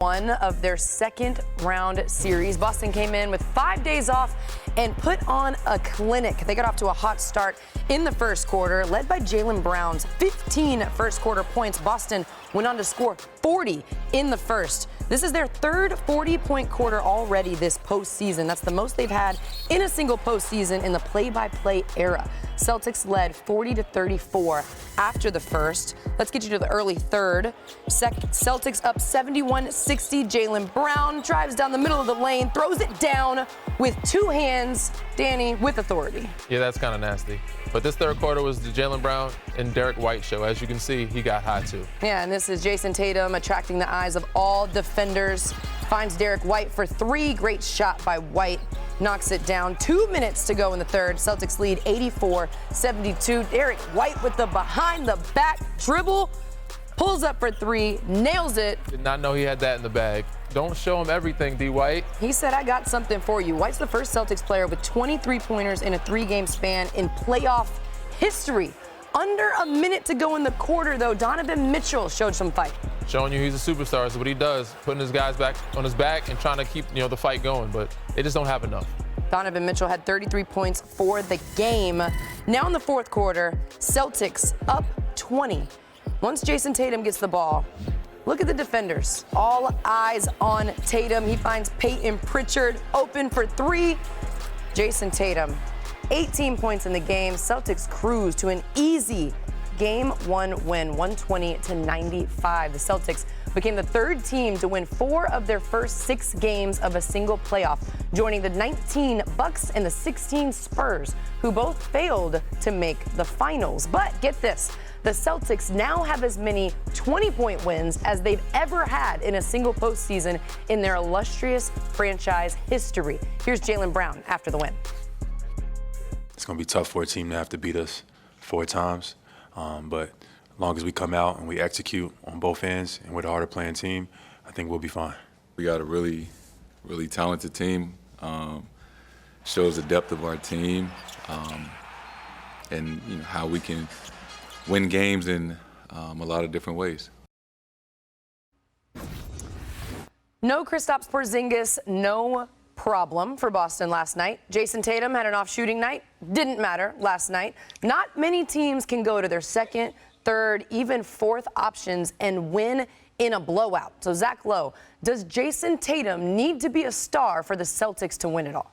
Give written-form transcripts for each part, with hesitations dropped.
One of their second round series. Boston came in with 5 days off and put on a clinic. They got off to a hot start in the first quarter, led by Jaylen Brown's 15 first quarter points. Boston went on to score 40 in the first. This is their third 40-point quarter already this postseason. That's the most they've had in a single postseason in the play-by-play era. Celtics led 40-34 after the first. Let's get you to the early third. Celtics up 71-60. Jaylen Brown drives down the middle of the lane, throws it down with two hands. Danny, with authority. Yeah, that's kind of nasty. But this third quarter was the Jaylen Brown and Derek White show. As you can see, he got high too. Yeah, and this is Jason Tatum attracting the eyes of all defenders. Finds Derek White for three. Great shot by White. Knocks it down. 2 minutes to go in the third. Celtics lead 84-72. Derek White with the behind-the-back dribble. Pulls up for three. Nails it. Did not know he had that in the bag. Don't show him everything, D. White. He said, I got something for you. White's the first Celtics player with 23 pointers in a three-game span in playoff history. Under a minute to go in the quarter, though, Donovan Mitchell showed some fight. Showing you he's a superstar is what he does, putting his guys back on his back and trying to keep, the fight going, but they just don't have enough. Donovan Mitchell had 33 points for the game. Now in the fourth quarter, Celtics up 20. Once Jason Tatum gets the ball, look at the defenders. All eyes on Tatum. He finds Peyton Pritchard open for three. Jason Tatum, 18 points in the game. Celtics cruise to an easy Game 1 win, 120-95. The Celtics became the third team to win 4 of their first 6 games of a single playoff, joining the 19 Bucks and the 16 Spurs, who both failed to make the finals. But get this, the Celtics now have as many 20-point wins as they've ever had in a single postseason in their illustrious franchise history. Here's Jaylen Brown after the win. It's going to be tough for a team to have to beat us 4 times. But as long as we come out and we execute on both ends and we're the harder playing team, I think we'll be fine. We got a really, really talented team. Shows the depth of our team and how we can win games in a lot of different ways. No Kristaps Porzingis, no problem for Boston last night. Jason Tatum had an off shooting night. Didn't matter last night. Not many teams can go to their second, third, even fourth options and win in a blowout. So Zach Lowe, does Jason Tatum need to be a star for the Celtics to win it all?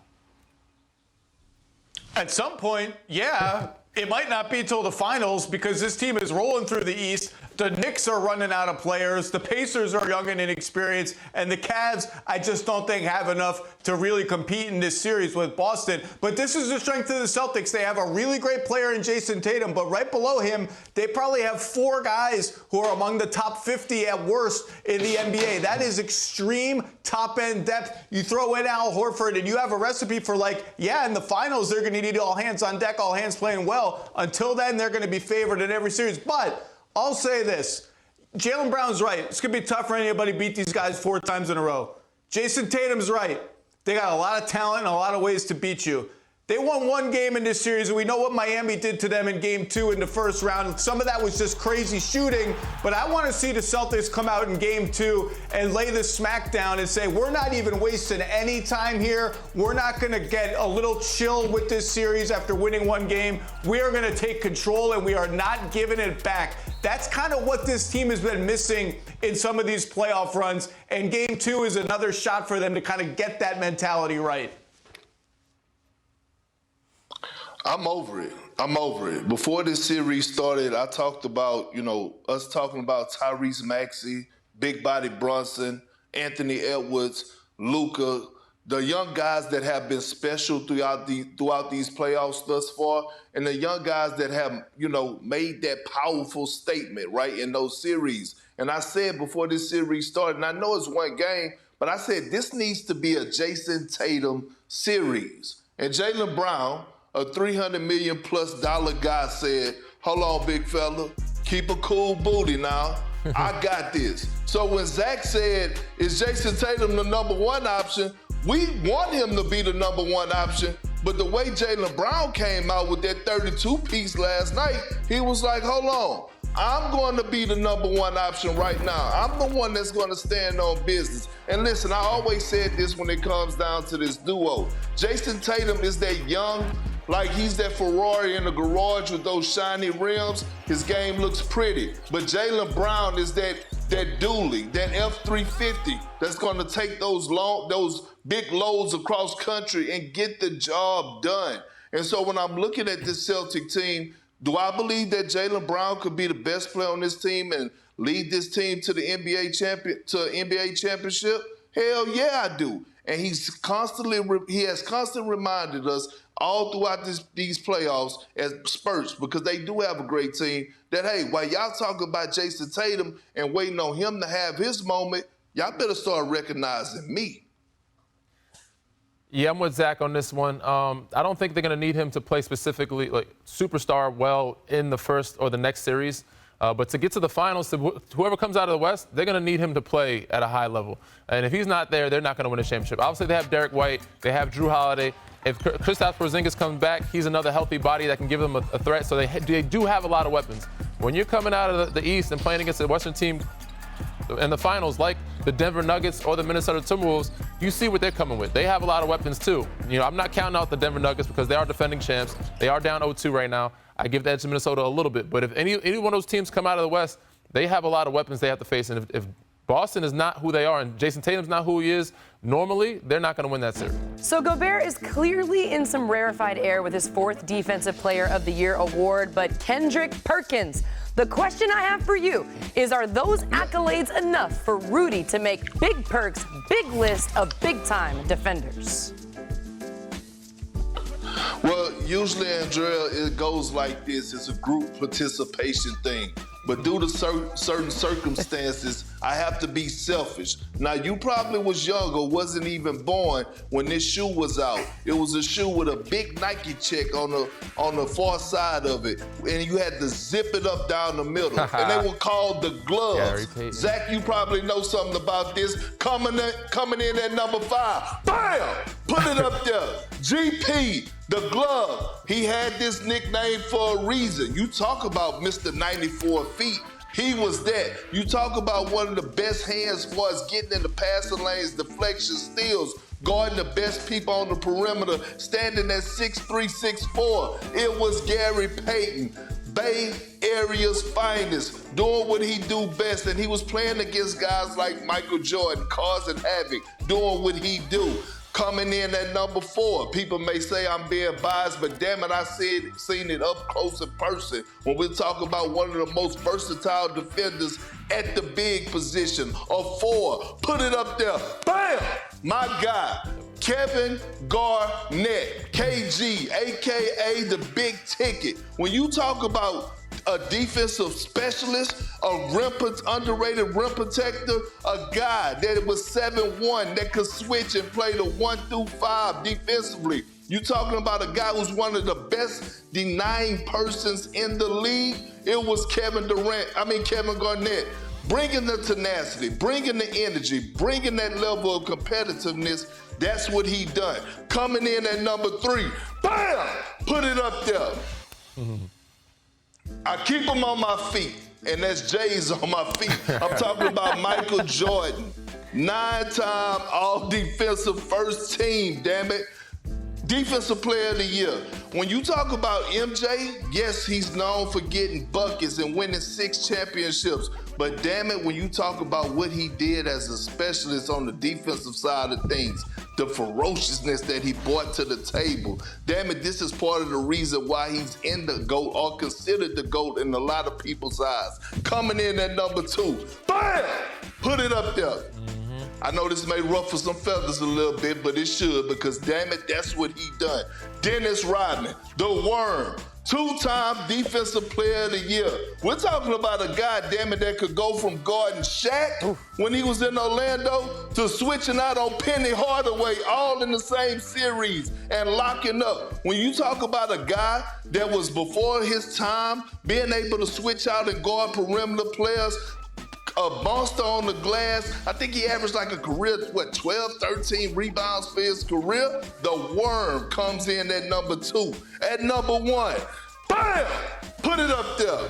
At some point, yeah. It might not be till the finals because this team is rolling through the East. The Knicks are running out of players. The Pacers are young and inexperienced. And the Cavs, I just don't think have enough to really compete in this series with Boston. But this is the strength of the Celtics. They have a really great player in Jason Tatum. But right below him, they probably have 4 guys who are among the top 50 at worst in the NBA. That is extreme top-end depth. You throw in Al Horford, and you have a recipe for in the finals, they're going to need all hands on deck, all hands playing well. Until then, they're going to be favored in every series. But I'll say this. Jaylen Brown's right. It's going to be tough for anybody to beat these guys 4 times in a row. Jason Tatum's right. They got a lot of talent and a lot of ways to beat you. They won 1 game in this series, and we know what Miami did to them in Game 2 in the first round. Some of that was just crazy shooting, but I want to see the Celtics come out in Game 2 and lay the smack down and say, we're not even wasting any time here. We're not going to get a little chill with this series after winning 1 game. We are going to take control, and we are not giving it back. That's kind of what this team has been missing in some of these playoff runs, and Game 2 is another shot for them to kind of get that mentality right. I'm over it. Before this series started, I talked about, us talking about Tyrese Maxey, Big Body Brunson, Anthony Edwards, Luka, the young guys that have been special throughout these playoffs thus far, and the young guys that have, made that powerful statement, right, in those series. And I said before this series started, and I know it's 1 game, but I said this needs to be a Jason Tatum series. And Jaylen Brown, a $300 million+ guy, said, hold on, big fella, keep a cool booty now. I got this. So when Zach said, is Jason Tatum the number 1 option, we want him to be the number 1 option. But the way Jaylen Brown came out with that 32 piece last night, he was like, hold on, I'm going to be the number one option right now. I'm the one that's going to stand on business. And listen, I always said this when it comes down to this duo. Jayson Tatum is that young, like he's that Ferrari in the garage with those shiny rims. His game looks pretty. But Jaylen Brown is that dually, that F-350 that's going to take those big loads across country and get the job done. And so when I'm looking at this Celtic team, do I believe that Jaylen Brown could be the best player on this team and lead this team to the NBA championship? Hell yeah, I do. And he has constantly reminded us all throughout these playoffs as spurts, because they do have a great team, that, hey, while y'all talking about Jayson Tatum and waiting on him to have his moment, y'all better start recognizing me. Yeah, I'm with Zach on this one. I don't think they're going to need him to play specifically, like, superstar well in the first or the next series. But to get to the finals, whoever comes out of the West, they're going to need him to play at a high level. And if he's not there, they're not going to win a championship. Obviously, they have Derek White. They have Drew Holiday. If Kristaps Porzingis comes back, he's another healthy body that can give them a threat. So they do have a lot of weapons. When you're coming out of the East and playing against a Western team in the finals, like the Denver Nuggets or the Minnesota Timberwolves, you see what they're coming with. They have a lot of weapons too. You know, I'm not counting out the Denver Nuggets because they are defending champs. They are down 0-2 right now. I give that to Minnesota a little bit. But if any one of those teams come out of the West, they have a lot of weapons they have to face. And if Boston is not who they are and Jayson Tatum's not who he is, normally they're not going to win that series. So Gobert is clearly in some rarefied air with his 4th Defensive Player of the Year award, but Kendrick Perkins, the question I have for you is, are those accolades enough for Rudy to make Big Perk's big list of big-time defenders? Well, usually, Andraya, it goes like this. It's a group participation thing. But due to certain circumstances, I have to be selfish. Now, you probably was young or wasn't even born when this shoe was out. It was a shoe with a big Nike check on the far side of it, and you had to zip it up down the middle. And they were called the gloves. Zach, you probably know something about this. Coming in at number 5. Bam! Put it up there. GP, the glove. He had this nickname for a reason. You talk about Mr. 94 feet. He was that. You talk about one of the best hands as far as getting in the passing lanes, deflection, steals, guarding the best people on the perimeter, standing at 6'3", 6'4". It was Gary Payton, Bay Area's finest, doing what he do best. And he was playing against guys like Michael Jordan, causing havoc, doing what he do. Coming in at number 4. People may say I'm being biased, but damn it, I seen it up close in person when we talk about one of the most versatile defenders at the big position. A 4. Put it up there. Bam! My guy, Kevin Garnett, KG, a.k.a. the big ticket. When you talk about a defensive specialist, underrated rim protector, a guy that was 7'1", that could switch and play the 1 through 5 defensively. You talking about a guy who's one of the best denying persons in the league? It was Kevin Garnett. Bringing the tenacity, bringing the energy, bringing that level of competitiveness, that's what he done. Coming in at number 3, bam! Put it up there. I keep him on my feet, and that's Jay's on my feet. I'm talking about Michael Jordan, 9-time all-defensive first team, damn it. Defensive Player of the Year. When you talk about MJ, yes, he's known for getting buckets and winning 6 championships. But damn it, when you talk about what he did as a specialist on the defensive side of things, the ferociousness that he brought to the table, damn it, this is part of the reason why he's in the GOAT or considered the GOAT in a lot of people's eyes. Coming in at number 2, bam! Put it up there. I know this may ruffle some feathers a little bit, but it should, because damn it, that's what he done. Dennis Rodman, the Worm, 2-time Defensive Player of the Year. We're talking about a guy, damn it, that could go from guarding Shaq when he was in Orlando to switching out on Penny Hardaway, all in the same series and locking up. When you talk about a guy that was before his time, being able to switch out and guard perimeter players, a monster on the glass. I think he averaged like a career, 12, 13 rebounds for his career. The Worm comes in at number 2. At number 1, bam! Put it up there.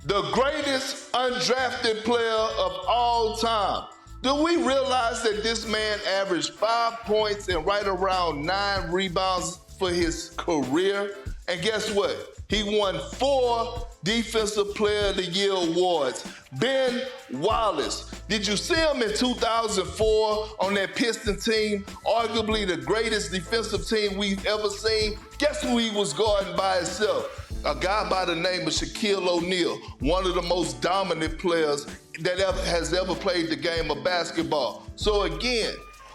the greatest undrafted player of all time. Do we realize that this man averaged 5 points and right around 9 rebounds for his career? And guess what? He won 4 Defensive Player of the Year awards. Ben Wallace. Did you see him in 2004 on that Piston team? Arguably the greatest defensive team we've ever seen. Guess who he was guarding by himself? A guy by the name of Shaquille O'Neal, one of the most dominant players that has ever played the game of basketball. So again,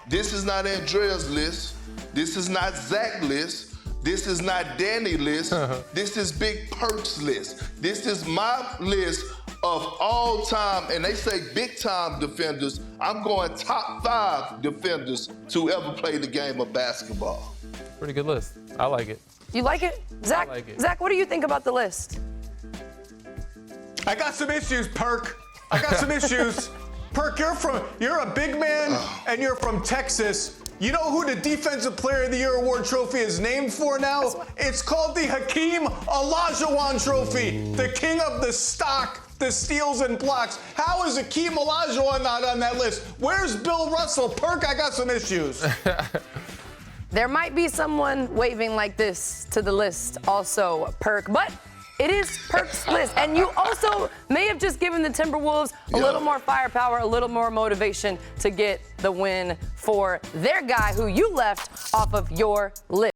this is not Andraya's list. This is not Zach's list. This is not Danny's list. This is Big Perk's list. This is my list of all time, and they say big time defenders. I'm going top 5 defenders to ever play the game of basketball. Pretty good list. I like it. You like it? Zach, I like it. Zach, what do you think about the list? I got some issues, Perk. I got some issues. Perk, you're a big man and you're from Texas. You know who the Defensive Player of the Year award trophy is named for now? It's called the Hakeem Olajuwon Trophy, the king of the stock, the steals and blocks. How is Hakeem Olajuwon not on that list? Where's Bill Russell? Perk, I got some issues. There might be someone waving like this to the list also, Perk, but it is Perk's list. And you also may have just given the Timberwolves a little more firepower, a little more motivation to get the win for their guy who you left off of your list.